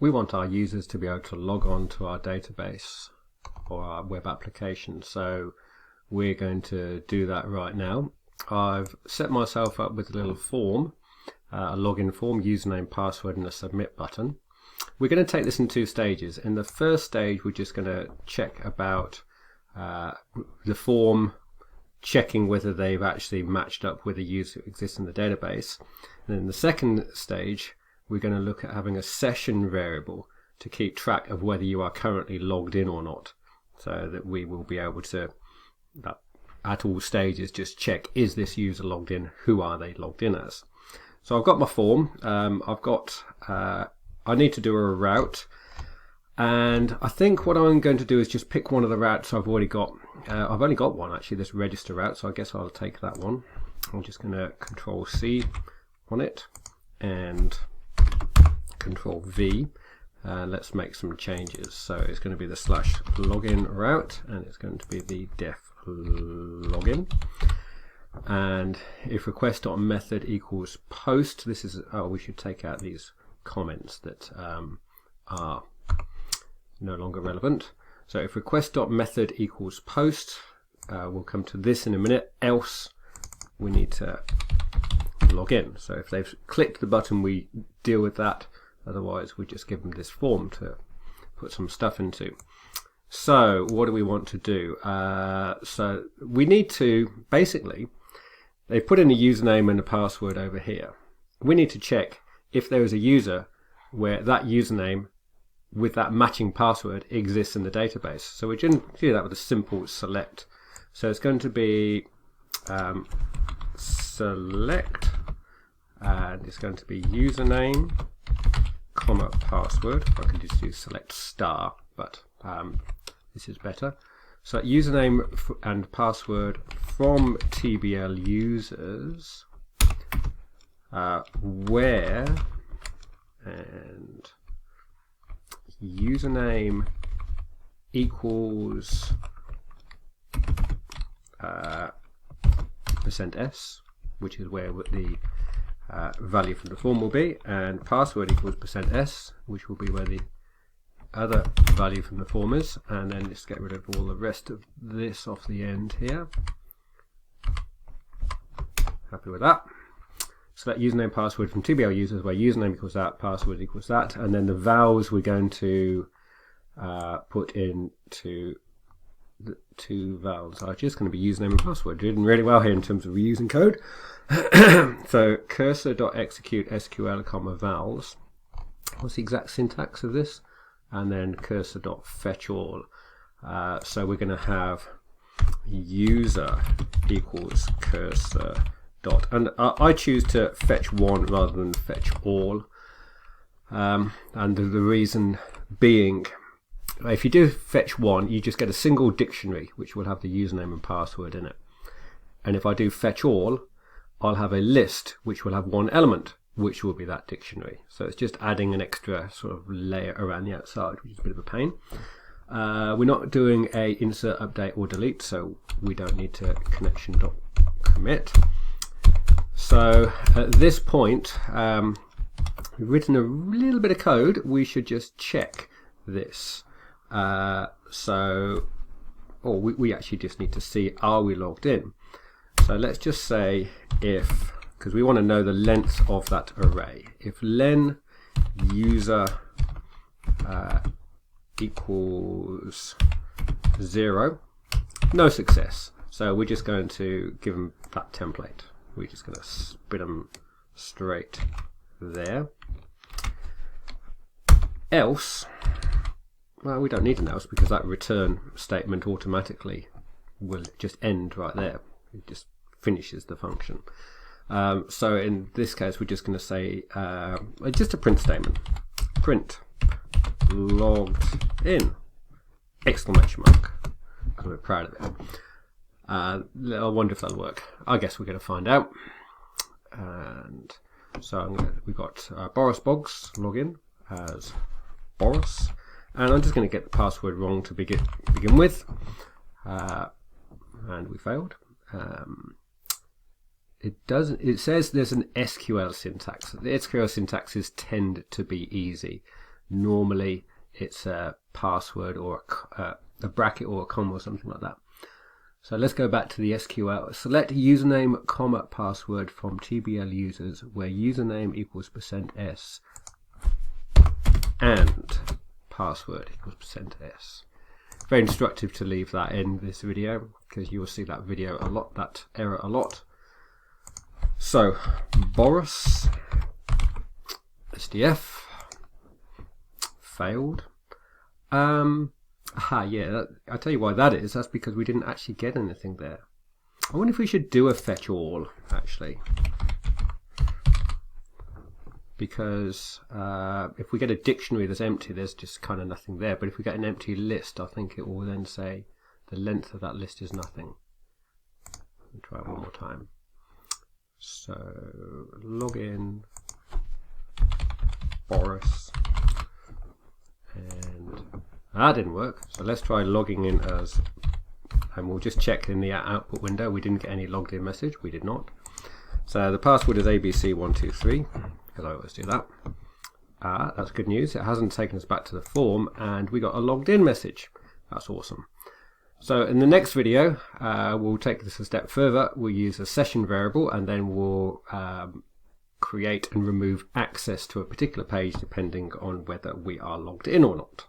we want our users to be able to log on to our database or our web application. So we're going to do that right now. I've set myself up with a little form, a login form, username, password, and a submit button. We're going to take this in two stages. In the first stage, we're just going to check about the form, checking whether they've actually matched up with a user who exists in the database. And in the second stage, we're going to look at having a session variable to keep track of whether you are currently logged in or not, so that we will be able to, at all stages, just check, is this user logged in, who are they logged in as. So I've got my form, I need to do a route, and I think what I'm going to do is just pick one of the routes I've already got. I've only got one actually, this register route, so I guess I'll take that one. I'm just going to Control C on it and Control V. Let's make some changes. So it's going to be the /login route, and it's going to be the def login. And if request.method equals post, this is, we should take out these comments that are no longer relevant. So if request.method equals post, we'll come to this in a minute, else we need to log in. So if they've clicked the button, we deal with that. Otherwise, we just give them this form to put some stuff into. So what do we want to do? So we need to, basically, they put in a username and a password over here. We need to check if there is a user where that username with that matching password exists in the database. So we can do that with a simple select. So it's going to be select, and it's going to be username, comma, password. I can just do select star, but this is better. So username and password from TBL users, where, and username equals %s, which is where the value from the form will be, and password equals %s, which will be where the other value from the form is. And then just get rid of all the rest of this off the end here. Happy with that. So that username, password from TBL users, where username equals that, password equals that, and then the vowels we're going to put into the two vowels are just going to be username and password. Doing really well here in terms of reusing code. So cursor.execute SQL comma vowels. What's the exact syntax of this? And then cursor.fetch all. So we're going to have user equals cursor dot, and I choose to fetch one rather than fetch all, and the reason being, if you do fetch one, you just get a single dictionary which will have the username and password in it, and if I do fetch all, I'll have a list which will have one element which will be that dictionary. So it's just adding an extra sort of layer around the outside, which is a bit of a pain. We're not doing a insert, update or delete, so we don't need to connection.commit. So at this point, we've written a little bit of code. We should just check this. We actually just need to see, are we logged in? So let's just say if, because we want to know the length of that array, if len user equals 0, no success. So we're just going to give them that template. We're just going to spit them straight there. Else, well, we don't need an else because that return statement automatically will just end right there. It just finishes the function. So in this case, we're just going to say just a print statement. Print logged in! Exclamation mark. I'm very proud of it. I wonder if that'll work. I guess we're going to find out. And so we've got Boris Boggs login as Boris, and I'm just going to get the password wrong to begin with, and we failed. It says there's an SQL syntax. The SQL syntaxes tend to be easy. Normally it's a password or a bracket or a comma or something like that. So let's go back to the SQL. Select username, comma, password from TBL users where username equals %s and password equals %s. Very instructive to leave that in this video because you will see that video a lot, that error a lot. So Boris SDF failed. Yeah, I'll tell you why that is. That's because we didn't actually get anything there. I wonder if we should do a fetch all, actually. Because if we get a dictionary that's empty, there's just kind of nothing there. But if we get an empty list, I think it will then say the length of that list is nothing. I'll try it one more time. So, login, Boris, and that didn't work. So let's try logging in as, and we'll just check in the output window. We didn't get any logged in message. We did not. So the password is ABC123, because I always do that. That's good news. It hasn't taken us back to the form, and we got a logged in message. That's awesome. So in the next video, we'll take this a step further. We'll use a session variable, and then we'll create and remove access to a particular page depending on whether we are logged in or not.